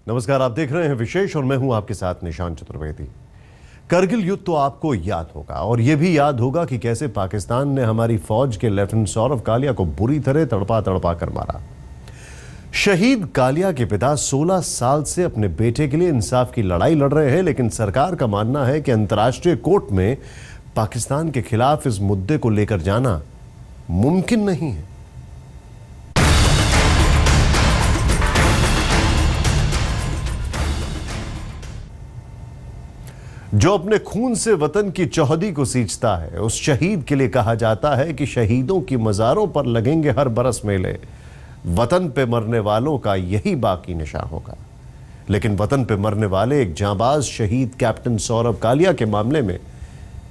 नमस्कार, आप देख रहे हैं विशेष और मैं हूं आपके साथ निशान चतुर्वेदी। करगिल युद्ध तो आपको याद होगा और यह भी याद होगा कि कैसे पाकिस्तान ने हमारी फौज के लेफ्टिनेंट सौरभ कालिया को बुरी तरह तड़पा तड़पा कर मारा। शहीद कालिया के पिता 16 साल से अपने बेटे के लिए इंसाफ की लड़ाई लड़ रहे हैं, लेकिन सरकार का मानना है कि अंतर्राष्ट्रीय कोर्ट में पाकिस्तान के खिलाफ इस मुद्दे को लेकर जाना मुमकिन नहीं है। जो अपने खून से वतन की चौहदी को सींचता है, उस शहीद के लिए कहा जाता है कि शहीदों की मज़ारों पर लगेंगे हर बरस मेले। वतन पे मरने वालों का यही बाकी निशान होगा। लेकिन वतन पे मरने वाले एक जांबाज शहीद कैप्टन सौरभ कालिया के मामले में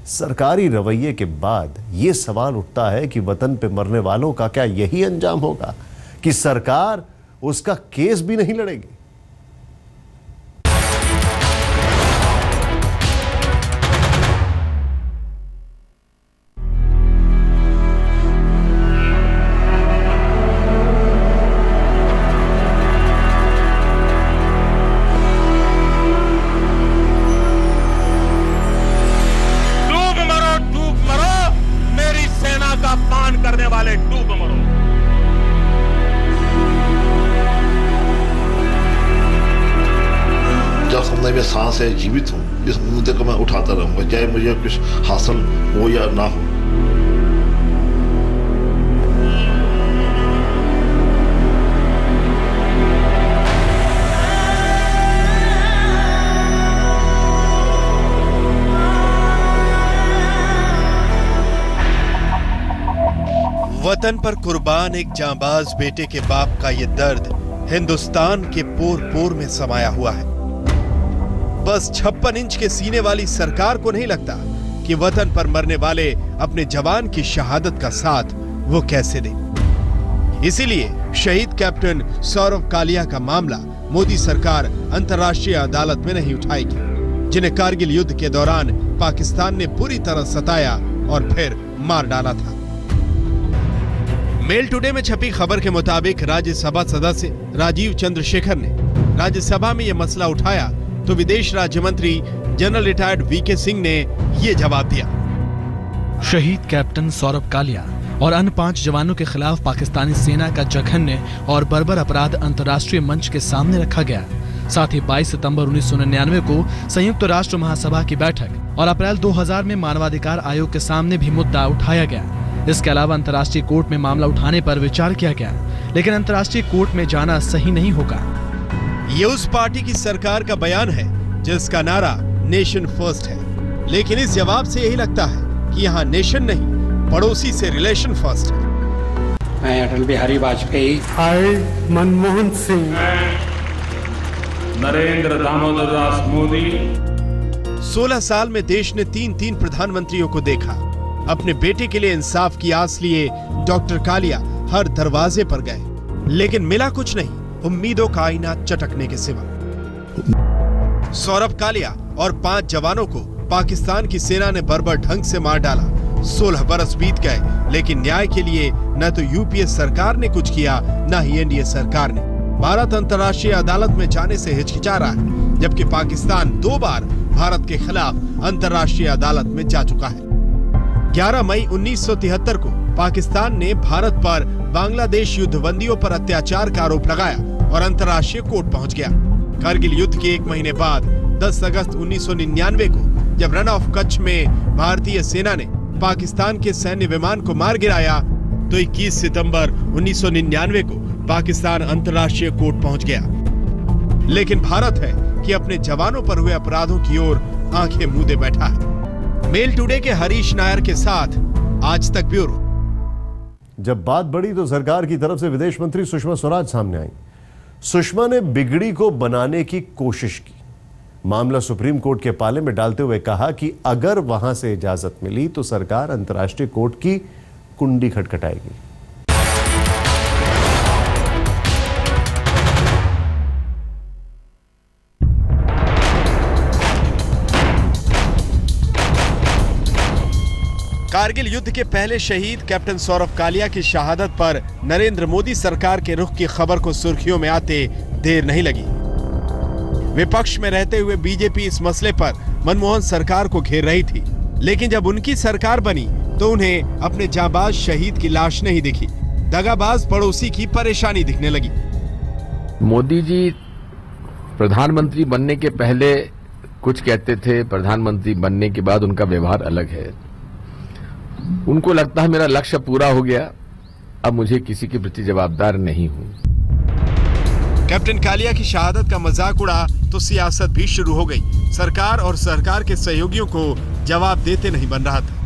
सरकारी रवैये के बाद यह सवाल उठता है कि वतन पे मरने वालों का क्या यही अंजाम होगा कि सरकार उसका केस भी नहीं लड़ेगी। मैं सांस है, जीवित हूं, इस मुद्दे को मैं उठाता रहूंगा, चाहे मुझे कुछ हासिल हो या ना हो। वतन पर कुर्बान एक जांबाज बेटे के बाप का ये दर्द हिंदुस्तान के पोर पोर में समाया हुआ है। बस 56 इंच के सीने वाली सरकार को नहीं लगता कि वतन पर मरने वाले अपने जवान की शहादत का साथ वो कैसे दें। इसीलिए शहीद कैप्टन सौरभ कालिया का मामला मोदी सरकार अंतर्राष्ट्रीय अदालत में नहीं उठाएगी, जिन्हें कारगिल युद्ध के दौरान पाकिस्तान ने पूरी तरह सताया और फिर मार डाला था। मेल टुडे में छपी खबर के मुताबिक राज्यसभा सदस्य राजीव चंद्रशेखर ने राज्यसभा में यह मसला उठाया तो विदेश राज्य मंत्री जनरल रिटायर्ड वीके सिंह ने यह जवाब दिया। शहीद कैप्टन सौरभ कालिया और अन्य 5 जवानों के खिलाफ पाकिस्तानी सेना का जघन्य और बर्बर अपराध अंतर्राष्ट्रीय मंच के सामने रखा गया। साथ ही 22 सितंबर 1999 को संयुक्त राष्ट्र महासभा की बैठक और अप्रैल 2000 में मानवाधिकार आयोग के सामने भी मुद्दा उठाया गया। इसके अलावा अंतर्राष्ट्रीय कोर्ट में मामला उठाने पर विचार किया गया, लेकिन अंतर्राष्ट्रीय कोर्ट में जाना सही नहीं होगा। ये उस पार्टी की सरकार का बयान है जिसका नारा नेशन फर्स्ट है, लेकिन इस जवाब से यही लगता है कि यहाँ नेशन नहीं, पड़ोसी से रिलेशन फर्स्ट है। मैं अटल बिहारी वाजपेयी, मनमोहन सिंह, नरेंद्र दामोदर दास मोदी। 16 साल में देश ने 3 प्रधानमंत्रियों को देखा। अपने बेटे के लिए इंसाफ की आस लिए डॉक्टर कालिया हर दरवाजे पर गए, लेकिन मिला कुछ नहीं, उम्मीदों का आईना चटकने के सिवा। सौरभ कालिया और 5 जवानों को पाकिस्तान की सेना ने बर्बर ढंग से मार डाला। 16 बरस बीत गए, लेकिन न्याय के लिए न तो यूपीए सरकार ने कुछ किया, न ही एनडीए सरकार ने। भारत अंतर्राष्ट्रीय अदालत में जाने से हिचकिचा रहा है, जबकि पाकिस्तान 2 बार भारत के खिलाफ अंतर्राष्ट्रीय अदालत में जा चुका है। 11 मई 1973 को पाकिस्तान ने भारत पर बांग्लादेश युद्धबंदियों पर अत्याचार का आरोप लगाया और अंतर्राष्ट्रीय कोर्ट पहुंच गया। कारगिल युद्ध के 1 महीने बाद 10 अगस्त 1999 को जब रन ऑफ कच्छ में भारतीय सेना ने पाकिस्तान के सैन्य विमान को मार गिराया, तो 21 सितंबर 1999 को पाकिस्तान अंतर्राष्ट्रीय कोर्ट पहुंच गया। लेकिन भारत है कि अपने जवानों पर हुए अपराधों की ओर आंखें मूंदे बैठा है। मेल टुडे के हरीश नायर के साथ आज तक ब्यूरो। जब बात बढ़ी तो सरकार की तरफ से विदेश मंत्री सुषमा स्वराज सामने आई। सुषमा ने बिगड़ी को बनाने की कोशिश की, मामला सुप्रीम कोर्ट के पाले में डालते हुए कहा कि अगर वहां से इजाजत मिली तो सरकार अंतर्राष्ट्रीय कोर्ट की कुंडी खटखटाएगी। कारगिल युद्ध के पहले शहीद कैप्टन सौरभ कालिया की शहादत पर नरेंद्र मोदी सरकार के रुख की खबर को सुर्खियों में आते देर नहीं लगी। विपक्ष में रहते हुए बीजेपी इस मसले पर मनमोहन सरकार को घेर रही थी, लेकिन जब उनकी सरकार बनी तो उन्हें अपने जांबाज शहीद की लाश नहीं दिखी। दगाबाज पड़ोसी की परेशानी दिखने लगी। मोदी जी प्रधानमंत्री बनने के पहले कुछ कहते थे, प्रधानमंत्री बनने के बाद उनका व्यवहार अलग है। उनको लगता है मेरा लक्ष्य पूरा हो गया, अब मुझे किसी के प्रति जवाबदार नहीं हूं। कैप्टन कालिया की शहादत का मजाक उड़ा तो सियासत भी शुरू हो गई। सरकार और सरकार के सहयोगियों को जवाब देते नहीं बन रहा था।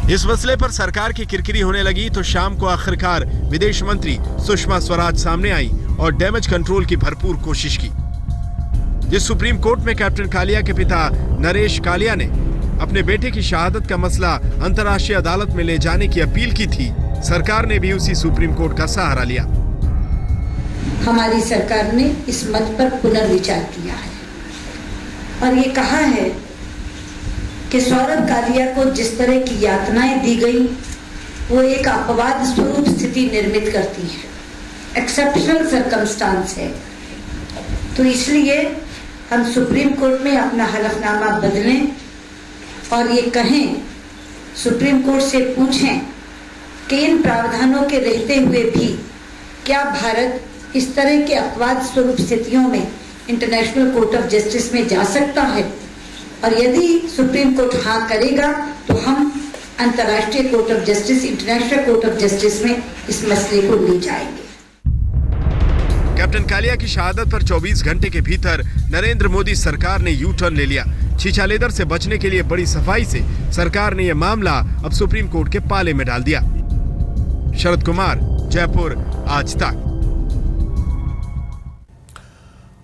इस मसले पर सरकार की किरकिरी होने लगी तो शाम को आखिरकार विदेश मंत्री सुषमा स्वराज सामने आई और डैमेज कंट्रोल की भरपूर कोशिश की। जिस सुप्रीम कोर्ट में कैप्टन कालिया के पिता नरेश कालिया ने अपने बेटे की शहादत का मसला अंतर्राष्ट्रीय अदालत में ले जाने की अपील की थी, सरकार ने भी उसी सुप्रीम कोर्ट का सहारा लिया। हमारी सरकार ने इस मत पर पुनर्विचार किया है और ये कहा है कि सौरभ कालिया को जिस तरह की यातनाएं दी गई वो एक अपवाद स्वरूप स्थिति निर्मित करती है, एक्सेप्शनल सर्कमस्टांस है। तो इसलिए हम सुप्रीम कोर्ट में अपना हलफनामा बदलें और ये कहें, सुप्रीम कोर्ट से पूछें कि इन प्रावधानों के रहते हुए भी क्या भारत इस तरह के अपवाद स्वरूप स्थितियों में इंटरनेशनल कोर्ट ऑफ जस्टिस में जा सकता है, और यदि सुप्रीम कोर्ट हाँ करेगा तो हम अंतर्राष्ट्रीय court of justice, international court of justice में इस मसले को ले जाएंगे। कैप्टन कालिया की शहादत पर 24 घंटे के भीतर नरेंद्र मोदी सरकार ने यू टर्न ले लिया। छीछालेदर से बचने के लिए बड़ी सफाई से सरकार ने यह मामला अब सुप्रीम कोर्ट के पाले में डाल दिया। शरद कुमार, जयपुर, आज तक।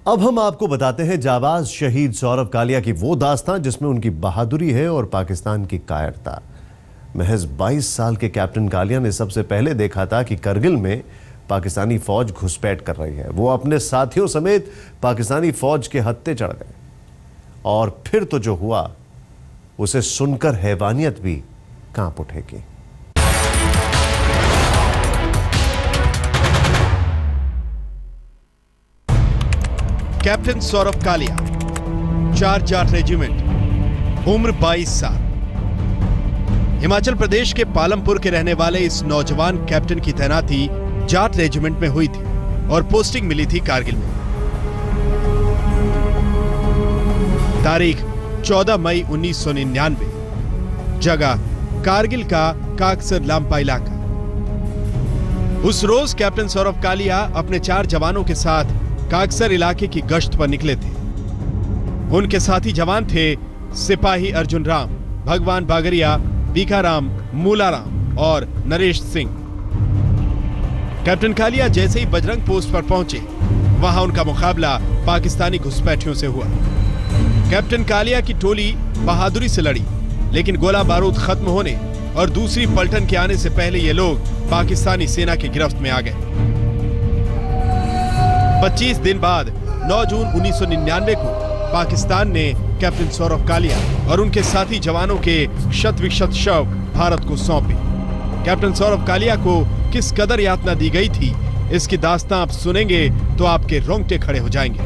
अब हम आपको बताते हैं जाबाज शहीद सौरभ कालिया की वो दास्तान जिसमें उनकी बहादुरी है और पाकिस्तान की कायरता। महज 22 साल के कैप्टन कालिया ने सबसे पहले देखा था कि करगिल में पाकिस्तानी फौज घुसपैठ कर रही है। वो अपने साथियों समेत पाकिस्तानी फौज के हत्थे चढ़ गए और फिर तो जो हुआ उसे सुनकर हैवानियत भी कांप उठेगी। कैप्टन सौरभ कालिया, 4 जाट रेजिमेंट, उम्र 22 साल। हिमाचल प्रदेश के पालमपुर के रहने वाले इस नौजवान कैप्टन की तैनाती जाट रेजिमेंट में हुई थी और पोस्टिंग मिली थी कारगिल में। तारीख 14 मई 1999, जगह कारगिल का काकसर लांपा इलाका। उस रोज कैप्टन सौरभ कालिया अपने 4 जवानों के साथ काकसर इलाके की गश्त पर निकले थे। उनके साथी जवान थे सिपाही अर्जुन राम, भगवान बागरिया, बीकाराम, मूलाराम और नरेश सिंह। कैप्टन कालिया जैसे ही बजरंग पोस्ट पर पहुंचे, वहां उनका मुकाबला पाकिस्तानी घुसपैठियों से हुआ। कैप्टन कालिया की टोली बहादुरी से लड़ी, लेकिन गोला बारूद खत्म होने और दूसरी पलटन के आने से पहले ये लोग पाकिस्तानी सेना की गिरफ्त में आ गए। 25 दिन बाद 9 जून 1999 को पाकिस्तान ने कैप्टन सौरभ कालिया और उनके साथी जवानों के शत विशत शव भारत को सौंपे। कैप्टन सौरभ कालिया को किस कदर यातना दी गई थी, इसकी दास्तां आप सुनेंगे तो आपके रोंगटे खड़े हो जाएंगे।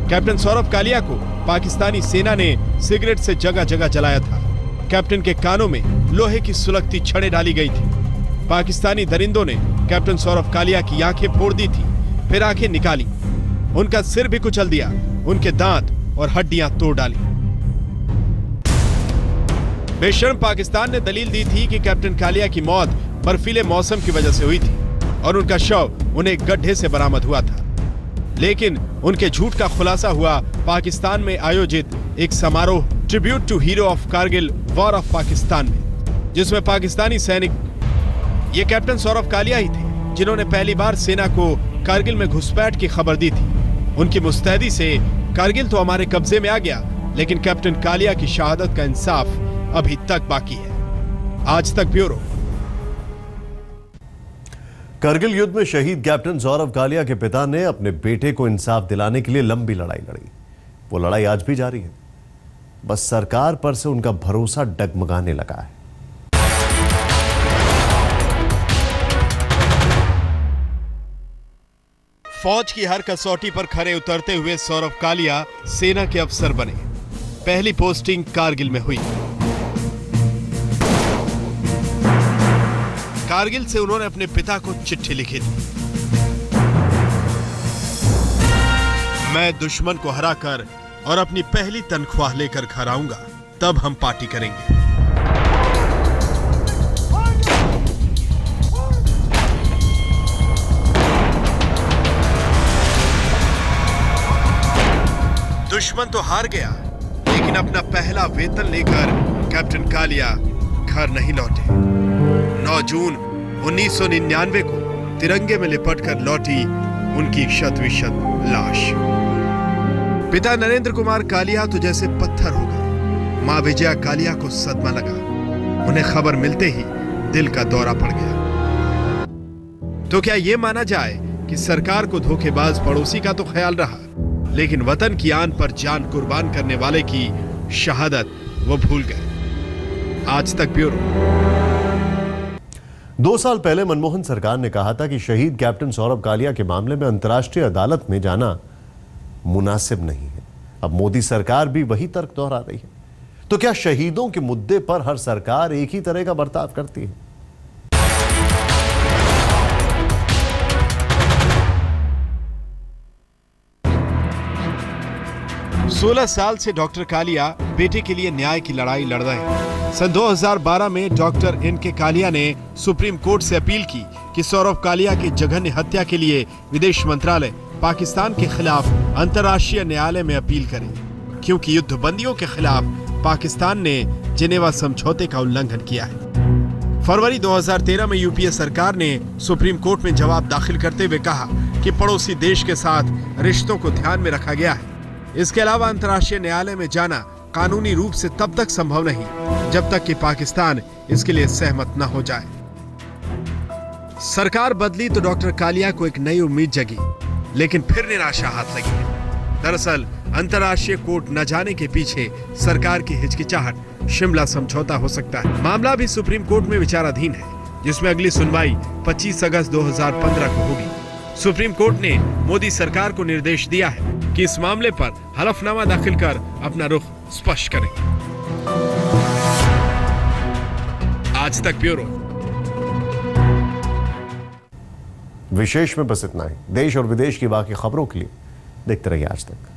कैप्टन सौरभ कालिया को पाकिस्तानी सेना ने सिगरेट से जगह जगह जलाया था। कैप्टन के कानों में लोहे की सुलगती छड़ें डाली गई थी। पाकिस्तानी दरिंदों ने कैप्टन सौरभ कालिया की आंखें फोड़ दी थी, फिर आंखें निकाली, उनका सिर भी कुचल दिया, उनके दांत और हड्डियां तोड़ डाली। बेशर्म पाकिस्तान ने दलील दी थी कि कैप्टन कालिया की मौत बर्फीले मौसम की वजह से हुई थी और उनका शव उन्हें एक गड्ढे से बरामद हुआ था। लेकिन उनके झूठ का खुलासा हुआ पाकिस्तान में आयोजित एक समारोह tribute to hero of Kargil war of Pakistan में, जिसमें पाकिस्तानी सैनिक, ये कैप्टन सौरभ कालिया ही थे जिन्होंने पहली बार सेना को कारगिल में घुसपैठ की खबर दी थी। उनकी मुस्तैदी से कारगिल तो हमारे कब्जे में आ गया, लेकिन कैप्टन कालिया की शहादत का इंसाफ अभी तक बाकी है। आज तक ब्यूरो। करगिल युद्ध में शहीद कैप्टन सौरभ कालिया के पिता ने अपने बेटे को इंसाफ दिलाने के लिए लंबी लड़ाई लड़ी। वो लड़ाई आज भी जारी है, बस सरकार पर से उनका भरोसा डगमगाने लगा है। फौज की हर कसौटी पर खरे उतरते हुए सौरभ कालिया सेना के अफसर बने। पहली पोस्टिंग कारगिल में हुई। कारगिल से उन्होंने अपने पिता को चिट्ठी लिखी थी, मैं दुश्मन को हराकर और अपनी पहली तनख्वाह लेकर घर आऊंगा, तब हम पार्टी करेंगे। दुश्मन तो हार गया, लेकिन अपना पहला वेतन लेकर कैप्टन कालिया घर नहीं लौटे। 9 जून 1999 को तिरंगे में लिपटकर लौटी उनकी शत-विशत लाश। पिता नरेंद्र कुमार कालिया तो जैसे पत्थर हो गए। मां विजया कालिया को सदमा लगा। उन्हें खबर मिलते ही दिल का दौरा पड़ गया। तो क्या यह माना जाए कि सरकार को धोखेबाज पड़ोसी का तो ख्याल रहा, लेकिन वतन की आन पर जान कुर्बान करने वाले की शहादत वो भूल गए। आज तक ब्यूरो। 2 साल पहले मनमोहन सरकार ने कहा था कि शहीद कैप्टन सौरभ कालिया के मामले में अंतर्राष्ट्रीय अदालत में जाना मुनासिब नहीं है। अब मोदी सरकार भी वही तर्क दोहरा रही है। तो क्या शहीदों के मुद्दे पर हर सरकार एक ही तरह का बर्ताव करती है? सोलह साल से डॉक्टर कालिया बेटे के लिए न्याय की लड़ाई लड़ रहे हैं। सन 2012 में डॉक्टर एन.के. कालिया ने सुप्रीम कोर्ट से अपील की कि सौरभ कालिया की जघन्य हत्या के लिए विदेश मंत्रालय पाकिस्तान के खिलाफ अंतर्राष्ट्रीय न्यायालय में अपील करे, क्योंकि युद्धबंदियों के खिलाफ पाकिस्तान ने जिनेवा समझौते का उल्लंघन किया है। फरवरी 2013 में यूपीए सरकार ने सुप्रीम कोर्ट में जवाब दाखिल करते हुए कहा कि पड़ोसी देश के साथ रिश्तों को ध्यान में रखा गया है। इसके अलावा अंतर्राष्ट्रीय न्यायालय में जाना कानूनी रूप से तब तक संभव नहीं जब तक कि पाकिस्तान इसके लिए सहमत न हो जाए। सरकार बदली तो डॉक्टर कालिया को एक नई उम्मीद जगी, लेकिन फिर निराशा हाथ लगी है। दरअसल अंतर्राष्ट्रीय कोर्ट न जाने के पीछे सरकार की हिचकिचाहट शिमला समझौता हो सकता है। मामला भी सुप्रीम कोर्ट में विचाराधीन है, जिसमें अगली सुनवाई 25 अगस्त 2015 को होगी। सुप्रीम कोर्ट ने मोदी सरकार को निर्देश दिया है कि इस मामले पर हलफनामा दाखिल कर अपना रुख स्पष्ट करें। आज तक ब्यूरो। विशेष में बस इतना ही। देश और विदेश की बाकी खबरों के लिए देखते रहिए आज तक।